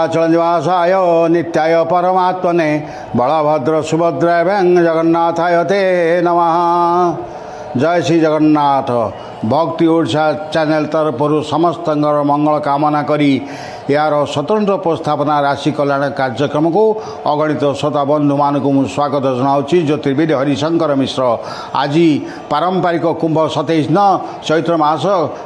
नीलाचलनिवासाय नित्याय परमात्मने बलभद्र सुभद्रा एवं जगन्नाथाय ते नमः। जय श्री जगन्नाथ। भक्ति ओडिशा चैनल तरफ समस्त मंगल कामना करी यार स्वतंत्र उपस्थापना राशि कल्याण कार्यक्रम को अगणित श्रोता बंधु मानक स्वागत जनाऊँगी। ज्योतिर्विद हरिशंकर मिश्र। आज पारंपरिक कुंभ 27 न चैत्र मास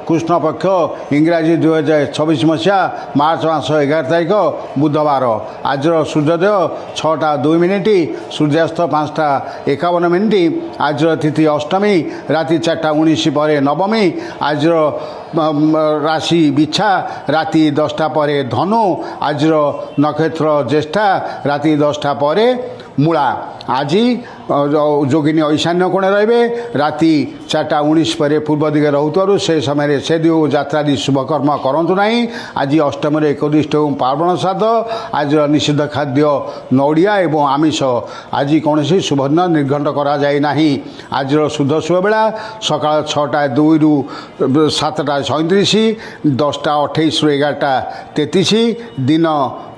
कृष्ण पक्ष इंग्राजी 2026 मसीहा मार्च मास 11 तारिख बुधवार। आज सूर्योदय 6:02 सूर्यास्त 5:51। आज तिथि अष्टमी राति 4:19 पर नवमी। आज राशि बिछा राति 10टा पर धनु। आज नक्षत्र ज्येष्ठा राति 10टा पर मूला। आज जोगिनी ईशान्य कोणे रे राति 4:19 पर पूर्व दिगे रोथु से समय से दिव यात्रादि शुभकर्म करूँ ना। आज अष्टमी 21 पार्वण श्राद्ध। आज निषिद्ध खाद्य नड़िया एवं आमिष। आज कौन शुभ दिन निर्घंट करा जाए नहीं। आज शुद्ध शुभ बेला सकाल 6:02 रु 7:37, 10:28 रु 11:33, दिन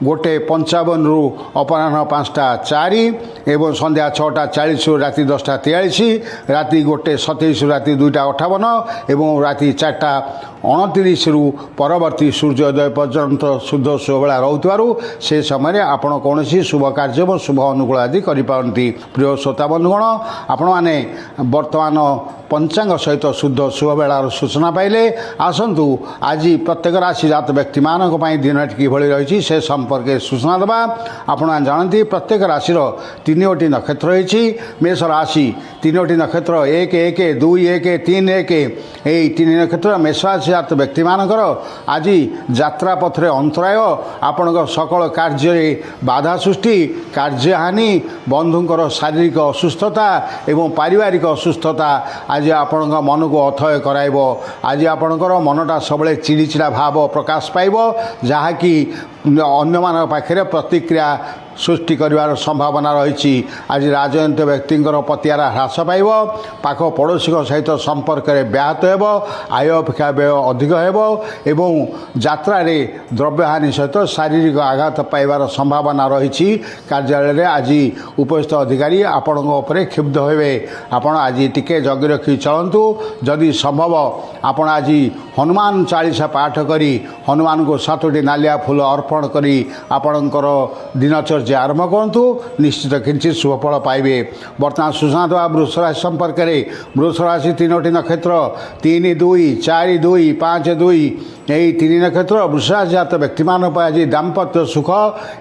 1:55 रु अपराह्न 5:04 एवं संध्या 6:40 रु राति 10:43, राति 1:27 रु राति 2:58 एवं राति 4:29 रु परवर्ती सूर्योदय पर्यंत शुद्ध शुभ बेला रोथुवारु से समय आपण कौन शुभ कार्य और शुभ अनुकूल आदि करिपारती। प्रिय श्रोता बंधुगण, आपण माने वर्तमान पंचांग सहित शुद्ध शुभ बेलार सूचना पाइले। आसतु आज प्रत्येक राशि जात व्यक्ति मानक दिन किभଳି रही से संपर्क सूचना देवा। आपण जानती प्रत्येक राशि 3टी नक्षत्र रही। मेष राशि 3टी नक्षत्र 1, 1, 2, 1, 3, 1 यही 3 नक्षत्र मेष राशि जात व्यक्ति मानकर आज यात्रा पथरे अंतराय, आपण सकल कार्य बाधा सृष्टि, कार्यहानि, बंधुंकर शारीरिक असुस्थता एवं पारिवारिक असुस्थता आज आपण मन को अथय कराइब। आज आपणकर मनटा सबले चिड़चिड़ा भाव प्रकाश पाइब, जहाँकि अन्य मान पाखे प्रतिक्रिया सृष्टि कर संभावना रही। आज राजनीतिक व्यक्तिंकर पतियारा ह्रास पाइब, पाख पड़ोशी सहित संपर्क में व्याहत हो, आय अपेक्षा व्यय अधिक हो, यात्रा द्रव्य हानि सहित शारीरिक आघात पाइबार संभावना रही। कार्यालय आज उपस्थित अधिकारी आपण क्षुब्ध होवे। आपण आज टिके जगी रखी चलतु। जदि संभव आपण आज हनुमान चालीसा पाठ करी हनुमान को 7टी नालिया फूल अर्पण करी आपणकर दिनचर्या आरंभ करूँ। निश्चित किंचित शुभफल पाइबे। बर्तमान सूचना देवा वृष राशि संपर्क में। वृष राशि 3टी नक्षत्र 3, 2, 4, 2, 5, 2 यही 3 नक्षत्र वृष राशि जात व्यक्ति मान आज दाम्पत्य सुख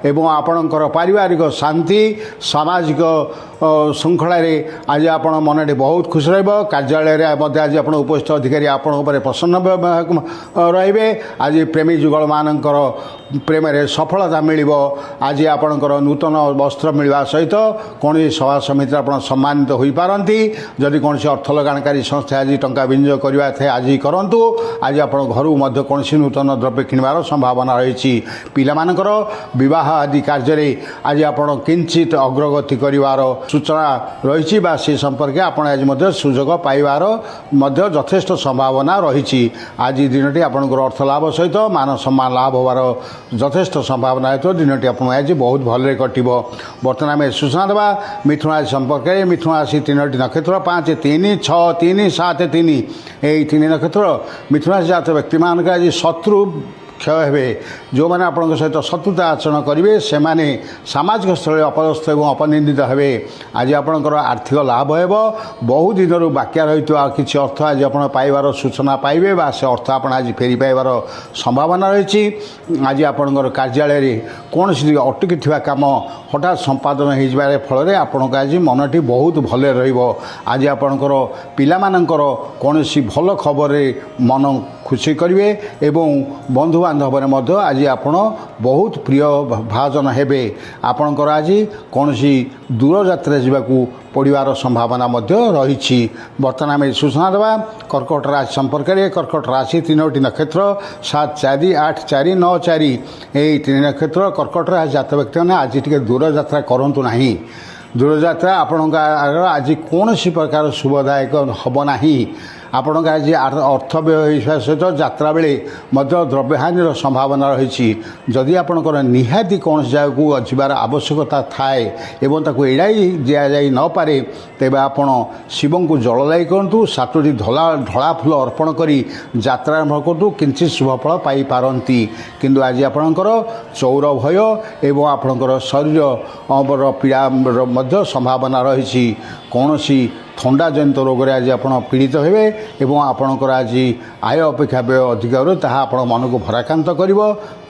एवं आपणकर पारिवारिक शांति, सामाजिक श्रृंखला आज आपण मन बहुत खुश रहा। कार्यालय आज आप उपस्थित अधिकारी आपण प्रसन्न रे। आज प्रेमी जुगल मानकर प्रेम सफलता मिल। आज आपणकर नूतन वस्त्र मिलवा सहित कौन सभा समिति आप सम्मानित हो पारती। जदि कौन अर्थ लगाणकारी संस्था आज टंका विनियोग करवा थे आज करूँ। आज आप घर कौन नूतन द्रव्य किणवार संभावना रही। पिलामानकर विवाह आदि कार्य आज आप किंचित अग्रगति करिवार सूचना रही। से संपर्क आप आज सुजोग पाइबार यथेष्ट संभावना रही। आज दिनटी आपंकर अर्थ लाभ सहित मान सम्मान लाभ होवार यथेष्ट संभावना है। दिनटी आप आज बहुत भले कटिब। बर्तमान आम सूचना देवा मिथुन राशि संपर्क में। मिथुन राशि 3टी नक्षत्र 5, 3, 6, 3, 7, 3 यही 3 नक्षत्र मिथुन राशि जात व्यक्ति मान आज शत्रु क्षय हे। जो मैंने आपण सहित शत्रुता आचरण करेंगे से सामाजिक स्थल अपदस्थ और अपनिंदित हे। आज आपणकर आर्थिक लाभ हो। बहु दिन बाक्या रही किसी अर्थ आज आप पाइबार सूचना पाइबे बा से अर्थ आप आज फेरी पाइबार संभावना रही। आज आपणकर कार्यालय कौन अटकी काम हठात संपादन हो फल आपण आज मनटी बहुत भले रज आपणकर पिलामानंकर कौन भल खबर मन खुशी करेंगे एवं बंधु बांधव आज आपण बहुत प्रिय भाजन हेबे। आपणकर आज कौन दूर यात्रा जावाकू पड़ार संभावना रही। बर्तमान आम सूचना देवा कर्कट राशि संपर्क में। कर्कट राशि 3टी नक्षत्र 7, 4, 8, 4, 9, 4 यही 3 नक्षत्र कर्कट राशि जात व्यक्ति मैंने आज टी दूर यात्रा करूँ ना। दूर यात्रा आपण आज कौन प्रकार शुभदायक हम ना। ଆପଣଙ୍କ ଆଜି ଅର୍ଥ ବ୍ୟୟ ହୋଇଥିବା ସହିତ ଯାତ୍ରା ବେଳେ ମଧ୍ୟ ଦ୍ରବ୍ୟହାନିର ସମ୍ଭାବନା ରହିଛି। ଯଦି ଆପଣଙ୍କର ନିହାତି କୌଣସି ଜାଗାକୁ ଯିବାର ଆବଶ୍ୟକତା ଥାଏ ଏବଂ ତାକୁ ଏଡ଼ାଇ ଦିଆଯାଇ ନପାରେ ତେବେ ଆପଣ ଶିବଙ୍କୁ ଜଳଲାଗି କରନ୍ତୁ, 7ଟି ଧଳା ଫୁଲ ଅର୍ପଣ କରି ଯାତ୍ରା ଆରମ୍ଭ କରନ୍ତୁ, କିଞ୍ଚିତ୍ ଶୁଭଫଳ ପାଇପାରନ୍ତି। କିନ୍ତୁ ଆଜି ଆପଣଙ୍କର ଚୌର ଭୟ ଏବଂ ଆପଣଙ୍କର ଶରୀରର ପୀଡ଼ାର ମଧ୍ୟ ସମ୍ଭାବନା ରହିଛି। କୌଣସି ଥଣ୍ଡାଜନିତ ରୋଗରେ ଆଜି ଆପଣ ପୀଡ଼ିତ ହେବେ ଏବଂ ଆପଣଙ୍କର ଆଜି ଆୟ ଅପେକ୍ଷା ବ୍ୟୟ ଅଧିକରୁ ତାହା ଆପଣ ମନକୁ ଭରାକ୍ରାନ୍ତ କରିବ।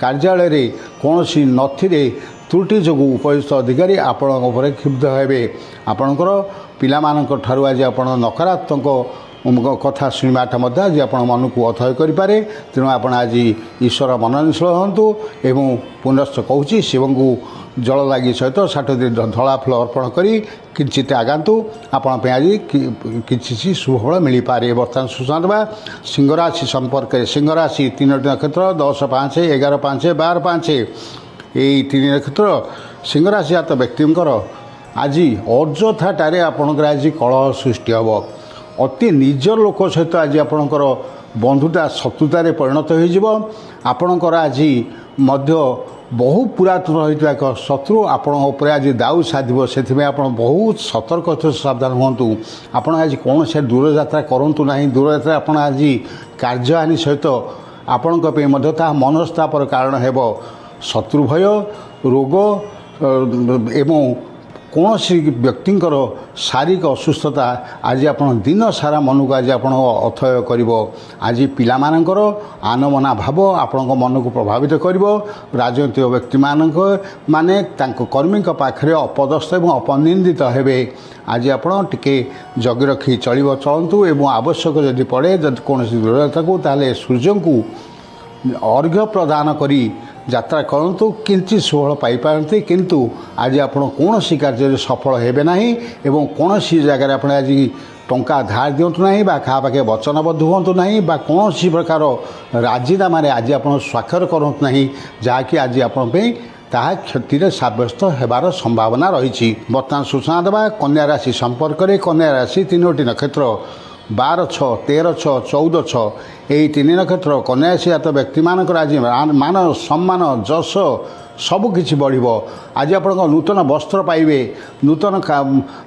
କାର୍ଯ୍ୟାଳୟରେ କୌଣସି ନଥିରେ ତ୍ରୁଟି ଯୋଗୁଁ ଉପଯୁକ୍ତ ଅଧିକାରୀ ଆପଣଙ୍କ ଉପରେ କ୍ଷୁବ୍ଧ ହେବେ। ଆପଣଙ୍କର ପିଲାମାନଙ୍କ ଠାରୁ ଆଜି ଆପଣ ନକାରାତ୍ମକ କଥା ଶୁଣିବାଟା ମଧ୍ୟ ଆଜି ଆପଣ ମନକୁ ଅଥୟ କରିପାରେ। ତେଣୁ ଆପଣ ଆଜି ଈଶ୍ୱର ମନନିଶ୍ଚଳ ହୁଅନ୍ତୁ ଏବଂ ପୁନଶ୍ଚ କହୁଛି ଶିବଙ୍କୁ ଜଳ ଲାଗି ସହିତ 7ଟି ଧଳା ଫୁଲ ଅର୍ପଣ କରି କିଞ୍ଚିତ ଆଗାନ୍ତୁ, ଆପଣଙ୍କ ପାଇଁ ଆଜି କିଛି ଶୁଭଫଳ ମିଳିପାରେ। ବର୍ତ୍ତମାନ ସୂଚନା ଦେବା ସିଂହ ରାଶି ସମ୍ପର୍କରେ। ସିଂହ ରାଶି 3ଟି ନକ୍ଷତ୍ର 10-5, 11-5, 12-5 ଏହି 3 ନକ୍ଷତ୍ର ସିଂହ ରାଶି ଜାତ ବ୍ୟକ୍ତିଙ୍କର ଆଜି ଅଯଥାଟାରେ ଆପଣଙ୍କର ଆଜି କଳହ ସୃଷ୍ଟି ହେବ। ଅତି ନିଜ ଲୋକ ସହିତ ଆଜି ଆପଣଙ୍କର ବନ୍ଧୁତା ଶତ୍ରୁତାରେ ପରିଣତ ହୋଇଯିବ। ଆପଣଙ୍କର ଆଜି ମଧ୍ୟ ବହୁ ପୁରାତନ ରହିଥିବା ଏକ ଶତ୍ରୁ ଆପଣଙ୍କ ଉପରେ ଆଜି ଦାଉ ସାଧିବ। ସେଥିପାଇଁ ଆପଣ ବହୁତ ସତର୍କ ସାବଧାନ ହୁଅନ୍ତୁ। ଆପଣ ଆଜି କୌଣସି ଦୂରଯାତ୍ରା କରନ୍ତୁ ନାହିଁ। ଦୂରଯାତ୍ରା ଆପଣ ଆଜି କାର୍ଯ୍ୟହାନି ସହିତ ଆପଣଙ୍କ ପାଇଁ ମଧ୍ୟ ତାହା ମନସ୍ତାପର କାରଣ ହେବ। ଶତ୍ରୁ ଭୟ, ରୋଗ ଏବଂ କୌଣସି ବ୍ୟକ୍ତିଙ୍କର ଶାରୀରିକ ଅସୁସ୍ଥତା ଆଜି ଆପଣ ଦିନ ସାରା ମନକୁ ଆଜି ଆପଣଙ୍କ ଅଥୟ କରିବ। ଆଜି ପିଲାମାନଙ୍କର ଆନମନା ଭାବ ଆପଣଙ୍କ ମନକୁ ପ୍ରଭାବିତ କରିବ। ରାଜନୈତିକ ବ୍ୟକ୍ତିମାନଙ୍କ ମାନେ ତାଙ୍କ କର୍ମୀଙ୍କ ପାଖରେ ଅପଦସ୍ଥ ଏବଂ ଅପନିନ୍ଦିତ ହେବେ। ଆଜି ଆପଣ ଟିକେ ଜଗି ରଖି ଚଳନ୍ତୁ ଏବଂ ଆବଶ୍ୟକ ଯଦି ପଡ଼େ ଯଦି କୌଣସି ଦୂରଯାତ୍ରାକୁ ତାହେଲେ ସୂର୍ଯ୍ୟଙ୍କୁ ଅର୍ଘ୍ୟ ପ୍ରଦାନ କରି ଯାତ୍ରା କରନ୍ତୁ, କିଞ୍ଚିତ୍ ସୁଫଳ ପାଇପାରନ୍ତି। କିନ୍ତୁ ଆଜି ଆପଣ କୌଣସି କାର୍ଯ୍ୟରେ ସଫଳ ହେବେ ନାହିଁ ଏବଂ କୌଣସି ଜାଗାରେ ଆପଣ ଆଜି ଟଙ୍କା ଧାର ଦିଅନ୍ତୁ ନାହିଁ ବା କାହା ପାଖେ ବଚନବଦ୍ଧ ହୁଅନ୍ତୁ ନାହିଁ ବା କୌଣସି ପ୍ରକାର ରାଜିନାମାରେ ଆଜି ଆପଣ ସ୍ୱାକ୍ଷର କରନ୍ତୁ ନାହିଁ, ଯାହାକି ଆଜି ଆପଣଙ୍କ ପାଇଁ ତାହା କ୍ଷତିରେ ସାବ୍ୟସ୍ତ ହେବାର ସମ୍ଭାବନା ରହିଛି। ବର୍ତ୍ତମାନ ସୂଚନା ଦେବା କନ୍ୟା ରାଶି ସମ୍ପର୍କରେ। କନ୍ୟା ରାଶି 3ଟି ନକ୍ଷତ୍ର 12-6, 13-6, 14-6 ଏହି 3 ନକ୍ଷତ୍ର କନ୍ୟା ରାଶି ଜାତ ବ୍ୟକ୍ତିମାନଙ୍କର ଆଜି ମାନ ସମ୍ମାନ ଯଶ ସବୁକିଛି ବଢ଼ିବ। ଆଜି ଆପଣଙ୍କ ନୂତନ ବସ୍ତ୍ର ପାଇବେ। ନୂତନ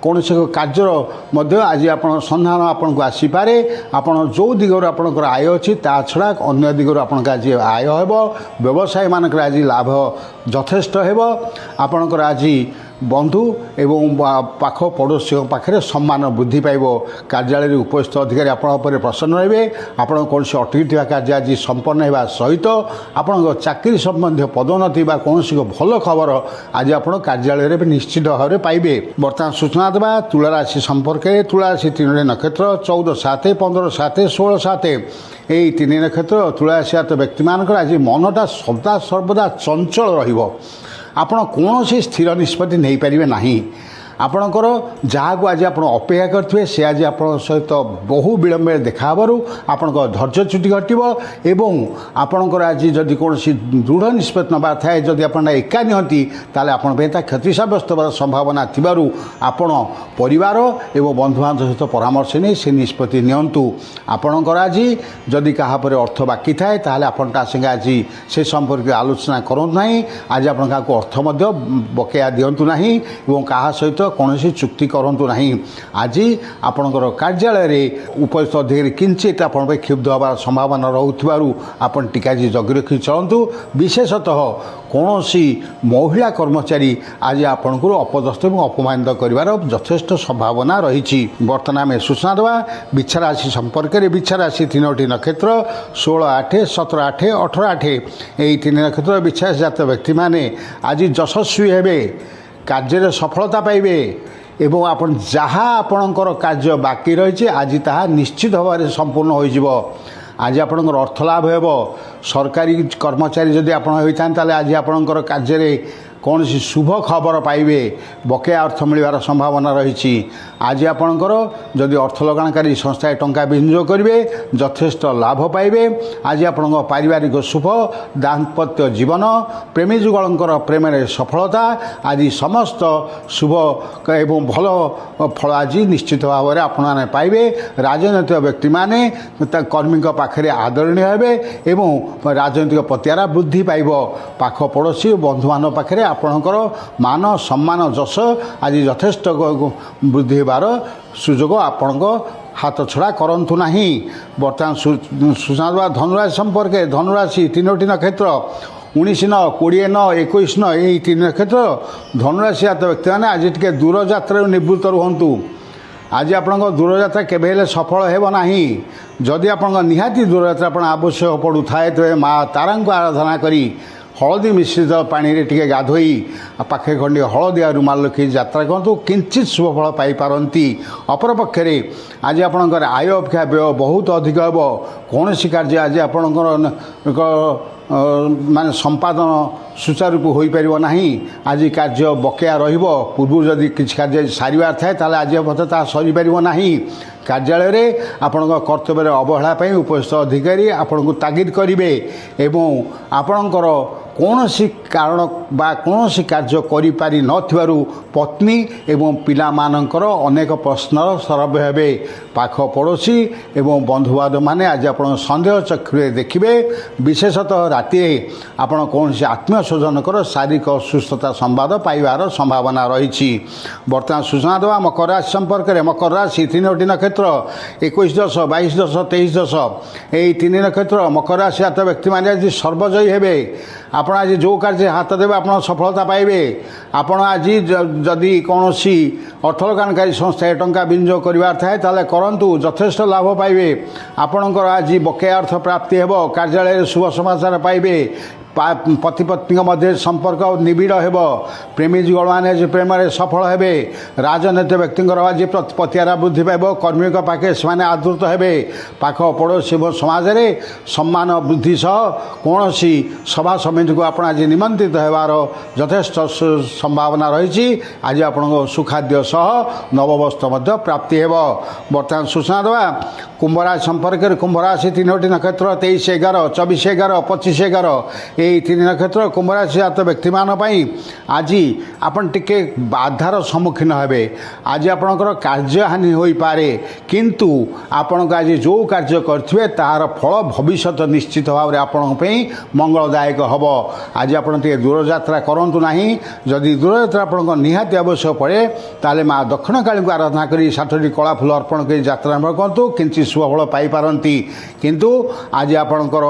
କୌଣସି କାର୍ଯ୍ୟର ମଧ୍ୟ ଆଜି ଆପଣ ସନ୍ଧାନ ଆପଣଙ୍କୁ ଆସିପାରେ। ଆପଣ ଯେଉଁ ଦିଗରୁ ଆପଣଙ୍କର ଆୟ ଅଛି ତା ଛଡ଼ା ଅନ୍ୟ ଦିଗରୁ ଆପଣଙ୍କ ଆଜି ଆୟ ହେବ। ବ୍ୟବସାୟୀମାନଙ୍କର ଆଜି ଲାଭ ଯଥେଷ୍ଟ ହେବ। ଆପଣଙ୍କର ଆଜି ବନ୍ଧୁ ଏବଂ ପାଖ ପଡ଼ୋଶୀଙ୍କ ପାଖରେ ସମ୍ମାନ ବୃଦ୍ଧି ପାଇବ। କାର୍ଯ୍ୟାଳୟରେ ଉପସ୍ଥିତ ଅଧିକାରୀ ଆପଣଙ୍କ ଉପରେ ପ୍ରସନ୍ନ ରହିବେ। ଆପଣ କୌଣସି ଅଟକିଥିବା କାର୍ଯ୍ୟ ଆଜି ସମ୍ପନ୍ନ ହେବା ସହିତ ଆପଣଙ୍କ ଚାକିରି ସମ୍ବନ୍ଧୀୟ ପଦୋନ୍ନତି ବା କୌଣସି ଭଲ ଖବର ଆଜି ଆପଣ କାର୍ଯ୍ୟାଳୟରେ ନିଶ୍ଚିତ ଭାବରେ ପାଇବେ। ବର୍ତ୍ତମାନ ସୂଚନା ଦେବା ତୁଳା ରାଶି ସମ୍ପର୍କରେ। ତୁଳା ରାଶି 3ଟି ନକ୍ଷତ୍ର 14-7, 15-7, 16-7 ଏହି 3 ନକ୍ଷତ୍ର ତୁଳା ରାଶି ଜାତ ବ୍ୟକ୍ତିମାନଙ୍କର ଆଜି ମନଟା ସଦା ସର୍ବଦା ଚଞ୍ଚଳ ରହିବ। ଆପଣ କୌଣସି ସ୍ଥିର ନିଷ୍ପତ୍ତି ନେଇପାରିବେ ନାହିଁ। ଆପଣଙ୍କର ଯାହାକୁ ଆଜି ଆପଣ ଅପେକ୍ଷା କରିଥିବେ ସେ ଆଜି ଆପଣଙ୍କ ସହିତ ବହୁ ବିଳମ୍ବରେ ଦେଖା ହେବାରୁ ଆପଣଙ୍କ ଧୈର୍ଯ୍ୟଚ୍ୟୁତି ଘଟିବ ଏବଂ ଆପଣଙ୍କର ଆଜି ଯଦି କୌଣସି ଦୃଢ଼ ନିଷ୍ପତ୍ତି ନେବାର ଥାଏ, ଯଦି ଆପଣ ଏକା ନିଅନ୍ତି ତାହେଲେ ଆପଣଙ୍କ ପାଇଁ ତା କ୍ଷତି ସାବ୍ୟସ୍ତ ହେବାର ସମ୍ଭାବନା ଥିବାରୁ ଆପଣ ପରିବାର ଏବଂ ବନ୍ଧୁବାନ୍ଧବ ସହିତ ପରାମର୍ଶ ନେଇ ସେ ନିଷ୍ପତ୍ତି ନିଅନ୍ତୁ। ଆପଣଙ୍କର ଆଜି ଯଦି କାହା ଉପରେ ଅର୍ଥ ବାକି ଥାଏ ତାହେଲେ ଆପଣ ତା ସାଙ୍ଗେ ଆଜି ସେ ସମ୍ପର୍କରେ ଆଲୋଚନା କରନ୍ତୁ ନାହିଁ। ଆଜି ଆପଣ କାହାକୁ ଅର୍ଥ ମଧ୍ୟ ବକେୟା ଦିଅନ୍ତୁ ନାହିଁ ଏବଂ କାହା ସହିତ କୌଣସି ଚୁକ୍ତି କରନ୍ତୁ ନାହିଁ। ଆଜି ଆପଣଙ୍କର କାର୍ଯ୍ୟାଳୟରେ ଉପସ୍ଥିତ ଅଧିକାରୀ କିଞ୍ଚିତ ଆପଣଙ୍କ ପାଇଁ କ୍ଷୁବ୍ଧ ହେବାର ସମ୍ଭାବନା ରହୁଥିବାରୁ ଆପଣ ଟିକେ ଆଜି ଜଗି ରଖି ଚଳନ୍ତୁ। ବିଶେଷତଃ କୌଣସି ମହିଳା କର୍ମଚାରୀ ଆଜି ଆପଣଙ୍କୁ ଅପଦସ୍ଥ ଏବଂ ଅପମାନିତ କରିବାର ଯଥେଷ୍ଟ ସମ୍ଭାବନା ରହିଛି। ବର୍ତ୍ତମାନ ଆମେ ସୂଚନା ଦେବା ବିଛା ରାଶି ସମ୍ପର୍କରେ। ବିଛା ରାଶି 3ଟି ନକ୍ଷତ୍ର 16-8, 17-8, 18-8 ଏହି 3 ନକ୍ଷତ୍ର ବିଛା ରାଶି ଜାତ ବ୍ୟକ୍ତିମାନେ ଆଜି ଯଶସ୍ୱୀ ହେବେ, କାର୍ଯ୍ୟରେ ସଫଳତା ପାଇବେ ଏବଂ ଆପଣ ଯାହା ଆପଣଙ୍କର କାର୍ଯ୍ୟ ବାକି ରହିଛି ଆଜି ତାହା ନିଶ୍ଚିତ ଭାବରେ ସମ୍ପୂର୍ଣ୍ଣ ହୋଇଯିବ। ଆଜି ଆପଣଙ୍କର ଅର୍ଥ ଲାଭ ହେବ। ସରକାରୀ କର୍ମଚାରୀ ଯଦି ଆପଣ ହୋଇଥାନ୍ତି ତାହେଲେ ଆଜି ଆପଣଙ୍କର କାର୍ଯ୍ୟରେ କୌଣସି ଶୁଭ ଖବର ପାଇବେ, ବକେୟା ଅର୍ଥ ମିଳିବାର ସମ୍ଭାବନା ରହିଛି। ଆଜି ଆପଣଙ୍କର ଯଦି ଅର୍ଥ ଲଗାଣକାରୀ ସଂସ୍ଥାରେ ଟଙ୍କା ବିନିଯୋଗ କରିବେ ଯଥେଷ୍ଟ ଲାଭ ପାଇବେ। ଆଜି ଆପଣଙ୍କ ପାରିବାରିକ ଶୁଭ, ଦାମ୍ପତ୍ୟ ଜୀବନ, ପ୍ରେମୀ ଯୁଗଳଙ୍କର ପ୍ରେମରେ ସଫଳତା, ଆଜି ସମସ୍ତ ଶୁଭ ଏବଂ ଭଲ ଫଳ ଆଜି ନିଶ୍ଚିତ ଭାବରେ ଆପଣମାନେ ପାଇବେ। ରାଜନୈତିକ ବ୍ୟକ୍ତିମାନେ କର୍ମୀଙ୍କ ପାଖରେ ଆଦରଣୀୟ ହେବେ ଏବଂ ରାଜନୈତିକ ପ୍ରତିହାର ବୃଦ୍ଧି ପାଇବ। ପାଖ ପଡ଼ୋଶୀ ଓ ବନ୍ଧୁମାନଙ୍କ ପାଖରେ ଆପଣଙ୍କର ମାନ, ସମ୍ମାନ, ଯଶ ଆଜି ଯଥେଷ୍ଟ ବୃଦ୍ଧି ହେବାର ସୁଯୋଗ ଆପଣଙ୍କ ହାତ ଛଡ଼ା କରନ୍ତୁ ନାହିଁ। ବର୍ତ୍ତମାନ ସୂଚନା ଧନୁରାଶି ସମ୍ପର୍କେ ଧନୁରାଶି 3ଟି ନକ୍ଷତ୍ର 19 9 20 9 21 9 ଏହି 3 ନକ୍ଷତ୍ର ଧନୁରାଶି ଜାତ ବ୍ୟକ୍ତିମାନେ ଆଜି ଟିକେ ଦୂରଯାତ୍ରାରୁ ନିବୃତ୍ତ ରୁହନ୍ତୁ। ଆଜି ଆପଣଙ୍କ ଦୂରଯାତ୍ରା କେବେ ହେଲେ ସଫଳ ହେବ ନାହିଁ। ଯଦି ଆପଣଙ୍କ ନିହାତି ଦୂରଯାତ୍ରା ଆପଣ ଆବଶ୍ୟକ ପଡ଼ୁଥାଏ ତେବେ ମା ତାରାଙ୍କୁ ଆରାଧନା କରି ହଳଦୀ ମିଶ୍ରିତ ପାଣିରେ ଟିକେ ଗାଧୋଇ ପାଖେ ଖଣ୍ଡିଏ ହଳଦୀ ଆଉ ରୁମାଲ ରଖି ଯାତ୍ରା କରନ୍ତୁ, କିଞ୍ଚିତ୍ ଶୁଭଫଳ ପାଇପାରନ୍ତି। ଅପରପକ୍ଷରେ ଆଜି ଆପଣଙ୍କର ଆୟ ଅପେକ୍ଷା ବ୍ୟୟ ବହୁତ ଅଧିକ ହେବ। କୌଣସି କାର୍ଯ୍ୟ ଆଜି ଆପଣଙ୍କର ମାନେ ସମ୍ପାଦନ ସୁଚାରୁରୂପ ହୋଇପାରିବ ନାହିଁ। ଆଜି କାର୍ଯ୍ୟ ବକେୟା ରହିବ। ପୂର୍ବରୁ ଯଦି କିଛି କାର୍ଯ୍ୟ ସାରିବାର ଥାଏ ତାହେଲେ ଆଜି ମଧ୍ୟ ତାହା ସରିପାରିବ ନାହିଁ। କାର୍ଯ୍ୟାଳୟରେ ଆପଣଙ୍କ କର୍ତ୍ତବ୍ୟରେ ଅବହେଳା ପାଇଁ ଉପରିସ୍ଥ ଅଧିକାରୀ ଆପଣଙ୍କୁ ତାଗିଦ କରିବେ ଏବଂ ଆପଣଙ୍କର କୌଣସି କାରଣ ବା କୌଣସି କାର୍ଯ୍ୟ କରିପାରି ନଥିବାରୁ ପତ୍ନୀ ଏବଂ ପିଲାମାନଙ୍କର ଅନେକ ପ୍ରଶ୍ନର ସରବ ହେବେ। ପାଖ ପଡ଼ୋଶୀ ଏବଂ ବନ୍ଧୁବାନ୍ଧବମାନେ ଆଜି ଆପଣଙ୍କ ସନ୍ଦେହ ଚକ୍ଷୁରେ ଦେଖିବେ। ବିଶେଷତଃ ରାତିରେ ଆପଣ କୌଣସି ଆତ୍ମୀୟ ସ୍ୱଜନଙ୍କର ଶାରୀରିକ ଅସୁସ୍ଥତା ସମ୍ବାଦ ପାଇବାର ସମ୍ଭାବନା ରହିଛି। ବର୍ତ୍ତମାନ ସୂଚନା ଦେବା ମକର ରାଶି ସମ୍ପର୍କରେ। ମକର ରାଶି 3ଟି ନକ୍ଷତ୍ର 21 10 22 10 23 10 ଏହି 3 ନକ୍ଷତ୍ର ମକର ରାଶି ଜାତ ବ୍ୟକ୍ତିମାନେ ଆଜି ସର୍ବଜୟୀ ହେବେ। ଆପଣ ଆଜି ଯେଉଁ କାର୍ଯ୍ୟ ହାତ ଦେବେ ଆପଣ ସଫଳତା ପାଇବେ। ଆପଣ ଆଜି ଯଦି କୌଣସି ଅର୍ଥ ଲଗାଣକାରୀ ସଂସ୍ଥାରେ ଟଙ୍କା ବିନିଯୋଗ କରିବାର ଥାଏ ତାହେଲେ କରନ୍ତୁ, ଯଥେଷ୍ଟ ଲାଭ ପାଇବେ। ଆପଣଙ୍କର ଆଜି ବକେୟା ଅର୍ଥ ପ୍ରାପ୍ତି ହେବ। କାର୍ଯ୍ୟାଳୟରେ ଶୁଭ ସମାଚାର ପାଇବେ। ପତି ପତ୍ନୀଙ୍କ ମଧ୍ୟରେ ସମ୍ପର୍କ ନିବିଡ଼ ହେବ। ପ୍ରେମୀ ଯୁଗଳମାନେ ଆଜି ପ୍ରେମରେ ସଫଳ ହେବେ। ରାଜନୈତିକ ବ୍ୟକ୍ତିଙ୍କର ଆଜି ପ୍ରତିହାର ବୃଦ୍ଧି ପାଇବ। କର୍ମୀଙ୍କ ପାଖେ ସେମାନେ ଆଦୃତ ହେବେ। ପାଖ ପଡ଼ୋଶୀ ଏବଂ ସମାଜରେ ସମ୍ମାନ ବୃଦ୍ଧି ସହ କୌଣସି ସଭା ସମିତିକୁ ଆପଣ ଆଜି ନିମନ୍ତ୍ରିତ ହେବାର ଯଥେଷ୍ଟ ସମ୍ଭାବନା ରହିଛି। ଆଜି ଆପଣଙ୍କ ସୁଖାଦ୍ୟ ସହ ନବବସ୍ତ୍ର ମଧ୍ୟ ପ୍ରାପ୍ତି ହେବ। ବର୍ତ୍ତମାନ ସୂଚନା ଦେବା କୁମ୍ଭରାଶି ସମ୍ପର୍କରେ। କୁମ୍ଭରାଶି 3ଟି ନକ୍ଷତ୍ର 23 11 24 11 25 11 ଏହି 3 ନକ୍ଷତ୍ର କୁମ୍ଭରାଶି ଜାତ ବ୍ୟକ୍ତିମାନଙ୍କ ପାଇଁ ଆଜି ଆପଣ ଟିକେ ବାଧାର ସମ୍ମୁଖୀନ ହେବେ। ଆଜି ଆପଣଙ୍କର କାର୍ଯ୍ୟହାନି ହୋଇପାରେ, କିନ୍ତୁ ଆପଣଙ୍କ ଆଜି ଯେଉଁ କାର୍ଯ୍ୟ କରିଥିବେ ତାହାର ଫଳ ଭବିଷ୍ୟତ ନିଶ୍ଚିତ ଭାବରେ ଆପଣଙ୍କ ପାଇଁ ମଙ୍ଗଳଦାୟକ ହେବ। ଆଜି ଆପଣ ଟିକେ ଦୂରଯାତ୍ରା କରନ୍ତୁ ନାହିଁ। ଯଦି ଦୂରଯାତ୍ରା ଆପଣଙ୍କ ନିହାତି ଆବଶ୍ୟକ ପଡ଼େ ତାହେଲେ ମା ଦକ୍ଷିଣକାଳୀଙ୍କୁ ଆରାଧନା କରି 7ଟି କଳା ଫୁଲ ଅର୍ପଣ କରି ଯାତ୍ରା ଆରମ୍ଭ କରନ୍ତୁ, କିଛି ଶୁଭଫଳ ପାଇପାରନ୍ତି। କିନ୍ତୁ ଆଜି ଆପଣଙ୍କର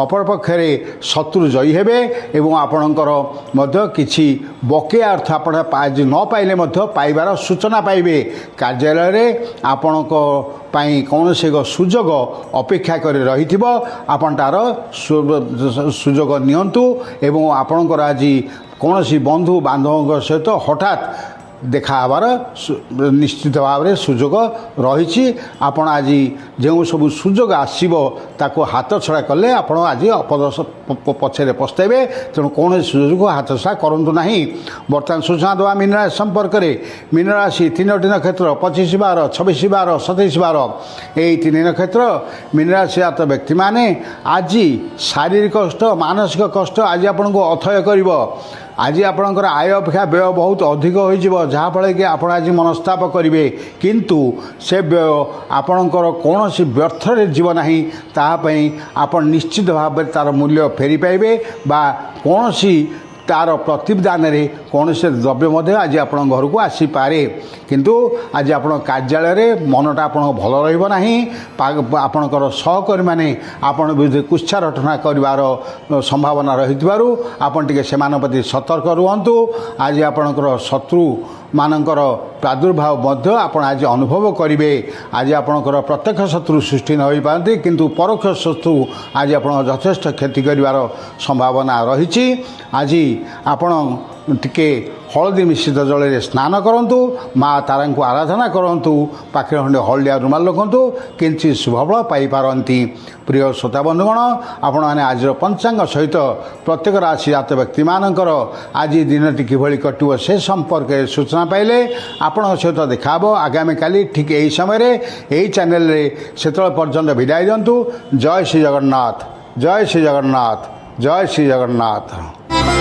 ଅପରପକ୍ଷରେ ଶତ୍ରୁ ଜୟୀ ହେବେ ଏବଂ ଆପଣଙ୍କର ମଧ୍ୟ କିଛି ବକେୟା ଅର୍ଥ ଆପଣ ଆଜି ନ ପାଇଲେ ମଧ୍ୟ ପାଇବାର ସୂଚନା ପାଇବେ। କାର୍ଯ୍ୟାଳୟରେ ଆପଣଙ୍କ ପାଇଁ କୌଣସି ଏକ ସୁଯୋଗ ଅପେକ୍ଷା କରି ରହିଥିବ, ଆପଣ ତା'ର ସୁଯୋଗ ନିଅନ୍ତୁ ଏବଂ ଆପଣଙ୍କର ଆଜି କୌଣସି ବନ୍ଧୁ ବାନ୍ଧବଙ୍କ ସହିତ ହଠାତ୍ ଦେଖା ହେବାର ନିଶ୍ଚିତ ଭାବରେ ସୁଯୋଗ ରହିଛି। ଆପଣ ଆଜି ଯେଉଁ ସବୁ ସୁଯୋଗ ଆସିବ ତାକୁ ହାତଛଡ଼ା କଲେ ଆପଣ ଆଜି ପଛରେ ପସ୍ତେଇବେ। ତେଣୁ କୌଣସି ସୁଯୋଗକୁ ହାତଛଡ଼ା କରନ୍ତୁ ନାହିଁ। ବର୍ତ୍ତମାନ ସୂଚନା ଦେବା ମୀନରାଶି ସମ୍ପର୍କରେ। ମୀନରାଶି 3ଟି ନକ୍ଷତ୍ର 25 12 26 12 27 12 ଏହି 3 ନକ୍ଷତ୍ର ମୀନରାଶି ଜାତ ବ୍ୟକ୍ତିମାନେ ଆଜି ଶାରୀରିକ କଷ୍ଟ, ମାନସିକ କଷ୍ଟ ଆଜି ଆପଣଙ୍କୁ ଅଥୟ କରିବ। ଆଜି ଆପଣଙ୍କର ଆୟ ଅପେକ୍ଷା ବ୍ୟୟ ବହୁତ ଅଧିକ ହୋଇଯିବ, ଯାହାଫଳରେ କି ଆପଣ ଆଜି ମନସ୍ତାପ କରିବେ, କିନ୍ତୁ ସେ ବ୍ୟୟ ଆପଣଙ୍କର କୌଣସି ବ୍ୟର୍ଥରେ ଯିବ ନାହିଁ। ତାହା ପାଇଁ ଆପଣ ନିଶ୍ଚିତ ଭାବରେ ତା'ର ମୂଲ୍ୟ ଫେରି ପାଇବେ ବା କୌଣସି ତା'ର ପ୍ରତିଦାନରେ କୌଣସି ଦ୍ରବ୍ୟ ମଧ୍ୟ ଆଜି ଆପଣଙ୍କ ଘରକୁ ଆସିପାରେ। କିନ୍ତୁ ଆଜି ଆପଣଙ୍କ କାର୍ଯ୍ୟାଳୟରେ ମନଟା ଆପଣଙ୍କ ଭଲ ରହିବ ନାହିଁ। ଆପଣଙ୍କର ସହକର୍ମୀମାନେ ଆପଣଙ୍କ ବିରୁଦ୍ଧରେ କୁତ୍ସାରଟନା କରିବାର ସମ୍ଭାବନା ରହିଥିବାରୁ ଆପଣ ଟିକେ ସେମାନଙ୍କ ପ୍ରତି ସତର୍କ ରୁହନ୍ତୁ। ଆଜି ଆପଣଙ୍କର ଶତ୍ରୁମାନଙ୍କର ପ୍ରାଦୁର୍ଭାବ ମଧ୍ୟ ଆପଣ ଆଜି ଅନୁଭବ କରିବେ। ଆଜି ଆପଣଙ୍କର ପ୍ରତ୍ୟକ୍ଷ ଶତ୍ରୁ ସୃଷ୍ଟି ନ ହୋଇପାରନ୍ତି, କିନ୍ତୁ ପରୋକ୍ଷ ଶତ୍ରୁ ଆଜି ଆପଣଙ୍କ ଯଥେଷ୍ଟ କ୍ଷତି କରିବାର ସମ୍ଭାବନା ରହିଛି। ଆଜି ଆପଣ टिके हलदी मिश्रित जल स्नान करूँ माँ तारा को आराधना करूँ पाखे खंडे हलदिया रुमाल रखु किंचित शुभफल पाइपारती। प्रिय श्रोता बंधुगण आपण मैंने आज पंचांग सहित प्रत्येक राशि जात व्यक्ति मानकर आज दिनटी किभली कटो से संपर्क सूचना पाइले आपण सहित देखा आगामी काली ठीक यही समय यही चैनल से पर्यंत विदाय दिंतु। जय श्री जगन्नाथ, जय श्री जगन्नाथ, जय श्री जगन्नाथ।